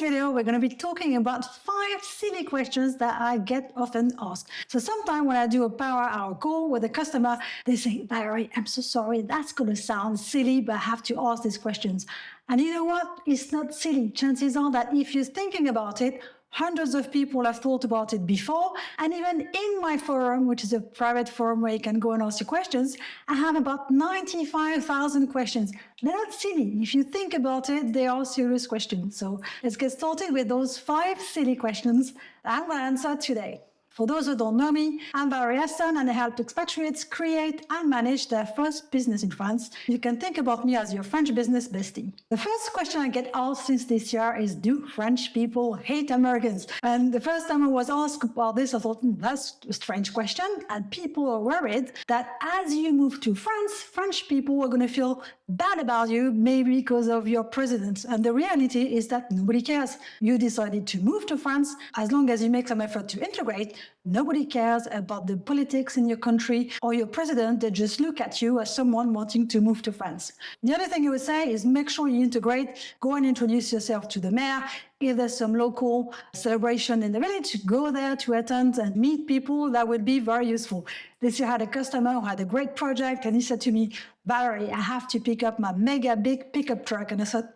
video, we're going to be talking about 5 silly questions that I get often asked. So sometimes when I do a power hour call with a customer, they say, Valerie, I'm so sorry, that's going to sound silly, but I have to ask these questions. And you know what? It's not silly. Chances are that if you're thinking about it, hundreds of people have thought about it before. And even in my forum, which is a private forum where you can go and ask your questions, I have about 95,000 questions. They're not silly. If you think about it, they are serious questions. So let's get started with those 5 silly questions that I'm going to answer today. For those who don't know me, I'm Valerie Aston and I help expatriates create and manage their first business in France. You can think about me as your French business bestie. The first question I get asked since this year is, do French people hate Americans? And the first time I was asked about this, I thought, that's a strange question. And people are worried that as you move to France, French people are going to feel bad about you, maybe because of your president. And the reality is that nobody cares. You decided to move to France. As long as you make some effort to integrate, nobody cares about the politics in your country or your president. They just look at you as someone wanting to move to France. The other thing I would say is make sure you integrate, go and introduce yourself to the mayor. If there's some local celebration in the village, go there to attend and meet people. That would be very useful. This year I had a customer who had a great project and he said to me, Valerie, I have to pick up my mega big pickup truck. And I said,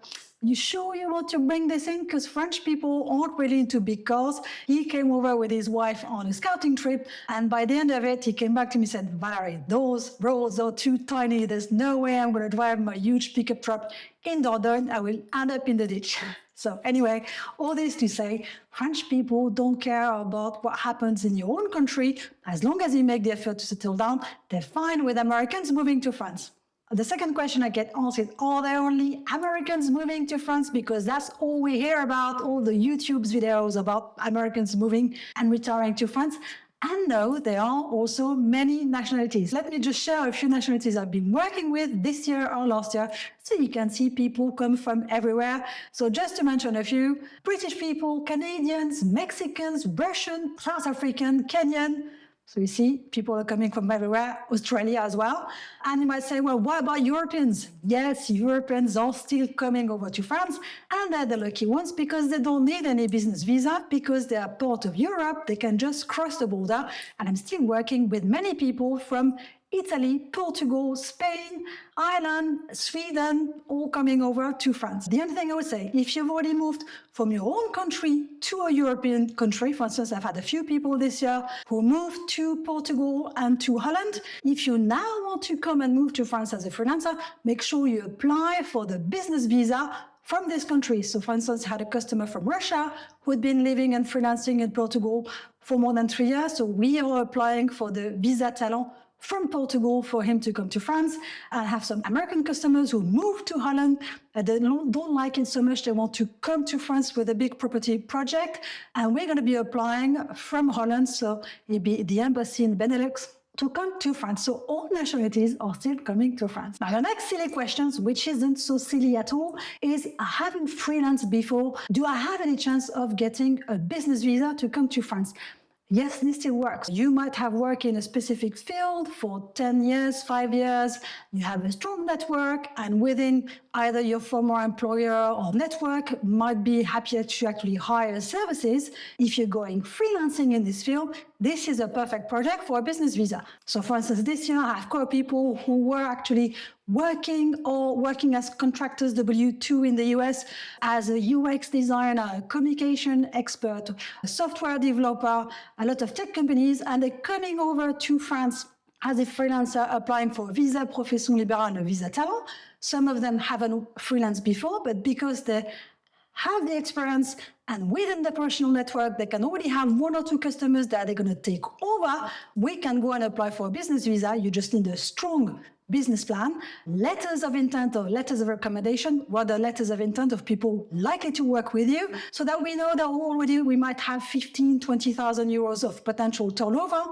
you sure you want to bring this in? Because French people aren't really into big cars. He came over with his wife on a scouting trip. And by the end of it, he came back to me and said, Valerie, those roads are too tiny. There's no way I'm going to drive my huge pickup truck in Dordogne. I will end up in the ditch. So anyway, all this to say, French people don't care about what happens in your own country. As long as you make the effort to settle down, they're fine with Americans moving to France. The second question I get asked is, are there only Americans moving to France? Because that's all we hear about, all the YouTube videos about Americans moving and retiring to France. And no, there are also many nationalities. Let me just share a few nationalities I've been working with this year or last year, so you can see people come from everywhere. So just to mention a few, British people, Canadians, Mexicans, Russian, South African, Kenyan. So you see, people are coming from everywhere, Australia as well. And you might say, well, what about Europeans? Yes, Europeans are still coming over to France, and they're the lucky ones because they don't need any business visa because they are part of Europe. They can just cross the border. And I'm still working with many people from Italy, Portugal, Spain, Ireland, Sweden, all coming over to France. The only thing I would say, if you've already moved from your own country to a European country, for instance, I've had a few people this year who moved to Portugal and to Holland. If you now want to come and move to France as a freelancer, make sure you apply for the business visa from this country. So for instance, I had a customer from Russia who had been living and freelancing in Portugal for more than 3 years. So we are applying for the visa talent from Portugal for him to come to France. I have some American customers who moved to Holland. They don't like it so much. They want to come to France with a big property project. And we're going to be applying from Holland. So it'll be the embassy in Benelux to come to France. So all nationalities are still coming to France. Now, the next silly question, which isn't so silly at all, is I haven't freelanced before. Do I have any chance of getting a business visa to come to France? Yes, this still works. You might have worked in a specific field for 10 years, 5 years. You have a strong network, and within either your former employer or network might be happier to actually hire services. If you're going freelancing in this field, this is a perfect project for a business visa. So for instance, this year I have got people who were actually working as contractors W-2 in the US as a UX designer, a communication expert, a software developer, a lot of tech companies, and they're coming over to France as a freelancer applying for a visa profession libérale and a visa talent. Some of them haven't freelanced before, but because they have the experience and within the professional network, they can already have 1 or 2 customers that they're going to take over. We can go and apply for a business visa. You just need a strong business plan, letters of intent or letters of recommendation, rather letters of intent of people likely to work with you, so that we know that already we might have 15, 20,000 euros of potential turnover,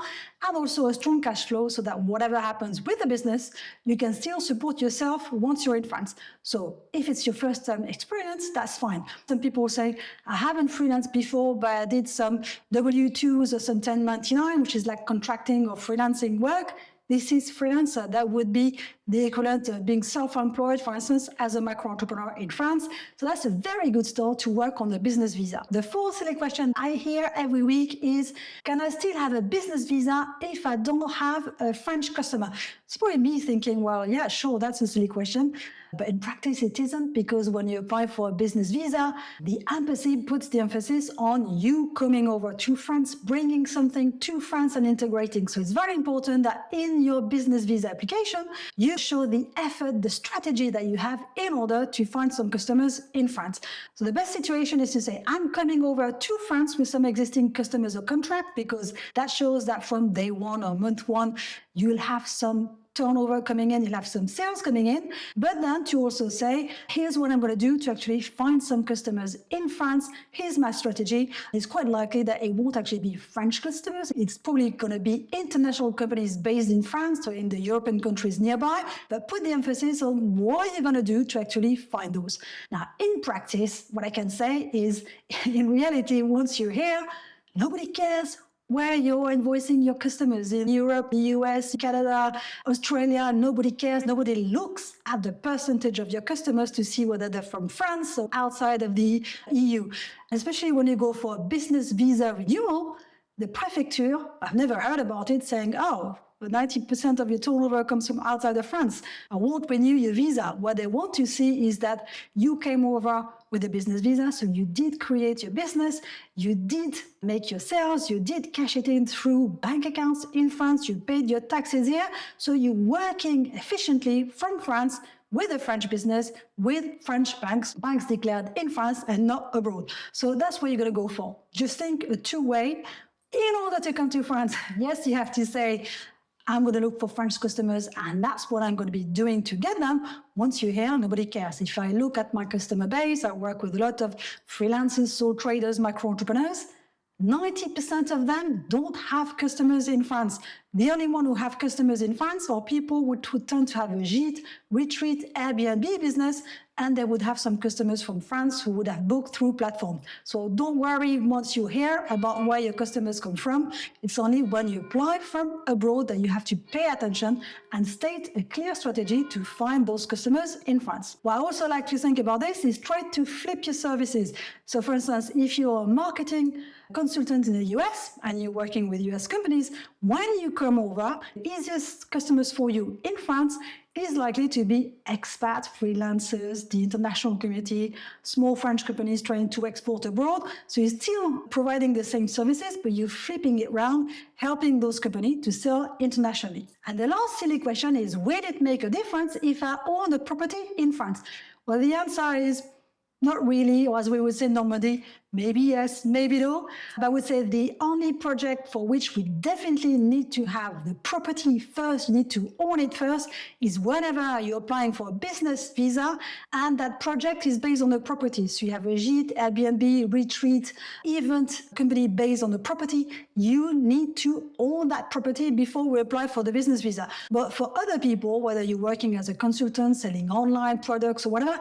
and also a strong cash flow so that whatever happens with the business, you can still support yourself once you're in France. So if it's your first time experience, that's fine. Some people say, I haven't freelanced before, but I did some W-2s or some 1099, which is like contracting or freelancing work. This is freelancer. That would be the equivalent of being self-employed, for instance, as a micro-entrepreneur in France. So that's a very good start to work on the business visa. The fourth silly question I hear every week is, can I still have a business visa if I don't have a French customer? It's probably me thinking, well, yeah, sure, that's a silly question. But in practice, it isn't, because when you apply for a business visa, the embassy puts the emphasis on you coming over to France, bringing something to France and integrating. So it's very important that in your business visa application, you show the effort, the strategy that you have in order to find some customers in France. So the best situation is to say, I'm coming over to France with some existing customers or contract, because that shows that from day one or month one, you'll have some turnover coming in, you'll have some sales coming in, but then to also say, here's what I'm going to do to actually find some customers in France. Here's my strategy. It's quite likely that it won't actually be French customers. It's probably going to be international companies based in France or in the European countries nearby, but put the emphasis on what you're going to do to actually find those. Now, in practice, what I can say is, in reality, once you're here, nobody cares where you're invoicing your customers in Europe, the US, Canada, Australia. Nobody cares. Nobody looks at the percentage of your customers to see whether they're from France or outside of the EU. Especially when you go for a business visa renewal, the prefecture, I've never heard about it, saying, oh, 90% of your turnover comes from outside of France. I won't renew your visa. What they want to see is that you came over with a business visa, so you did create your business, you did make your sales, you did cash it in through bank accounts in France, you paid your taxes here, so you're working efficiently from France with a French business, with French banks declared in France and not abroad. So that's what you're going to go for. Just think a two-way. In order to come to France, yes, you have to say, I'm going to look for French customers, and that's what I'm going to be doing to get them. Once you're here, nobody cares. If I look at my customer base, I work with a lot of freelancers, sole traders, micro-entrepreneurs. 90% of them don't have customers in France. The only one who have customers in France are people who tend to have a gîte, retreat, Airbnb business, and they would have some customers from France who would have booked through platform. So don't worry once you hear about where your customers come from. It's only when you apply from abroad that you have to pay attention and state a clear strategy to find those customers in France. What I also like to think about this is try to flip your services. So for instance, if you're a marketing consultant in the US and you're working with US companies, when you come over, the easiest customers for you in France is likely to be expat freelancers, the international community, small French companies trying to export abroad. So you're still providing the same services, but you're flipping it around, helping those companies to sell internationally. And the last silly question is, will it make a difference if I own a property in France? Well, the answer is not really, or as we would say normally, maybe yes, maybe no. But I would say the only project for which we definitely need to have the property first, you need to own it first, is whenever you're applying for a business visa and that project is based on the property. So you have a gîte, Airbnb, retreat, event company based on the property. You need to own that property before we apply for the business visa. But for other people, whether you're working as a consultant, selling online products or whatever,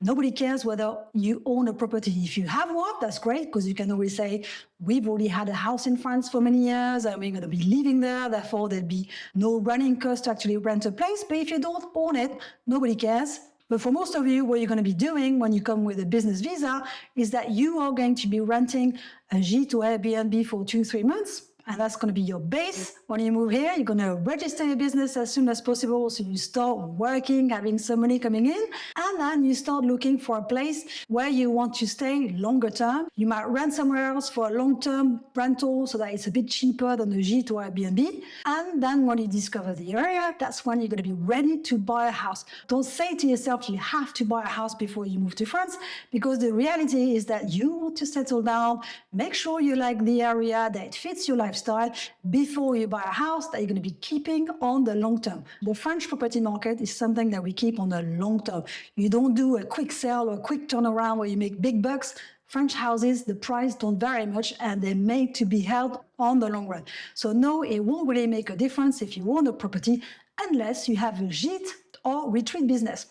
nobody cares whether you own a property. If you have one, that's great, because you can always say, we've already had a house in France for many years and we're going to be living there. Therefore, there'll be no running cost to actually rent a place. But if you don't own it, nobody cares. But for most of you, what you're going to be doing when you come with a business visa is that you are going to be renting a gîte or Airbnb for 2-3 months. And that's going to be your base. When you move here, you're going to register your business as soon as possible. So you start working, having some money coming in, and then you start looking for a place where you want to stay longer term. You might rent somewhere else for a long-term rental so that it's a bit cheaper than the gîte or Airbnb. And then when you discover the area, that's when you're going to be ready to buy a house. Don't say to yourself, you have to buy a house before you move to France, because the reality is that you want to settle down, make sure you like the area, that it fits your lifestyle before you buy a house that you're going to be keeping on the long term. The French property market is something that we keep on the long term. You don't do a quick sale or a quick turnaround where you make big bucks. French houses, the price don't vary much and they're made to be held on the long run. So no, it won't really make a difference if you own a property unless you have a gîte or retreat business.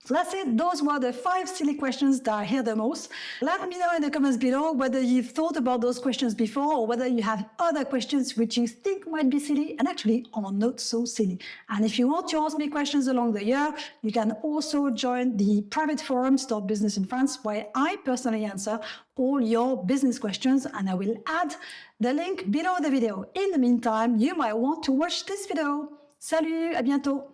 So that's it. Those were the 5 silly questions that I hear the most. Let me know in the comments below whether you've thought about those questions before or whether you have other questions which you think might be silly and actually are not so silly. And if you want to ask me questions along the year, you can also join the private forum Start Business in France, where I personally answer all your business questions, and I will add the link below the video. In the meantime, you might want to watch this video. Salut, à bientôt!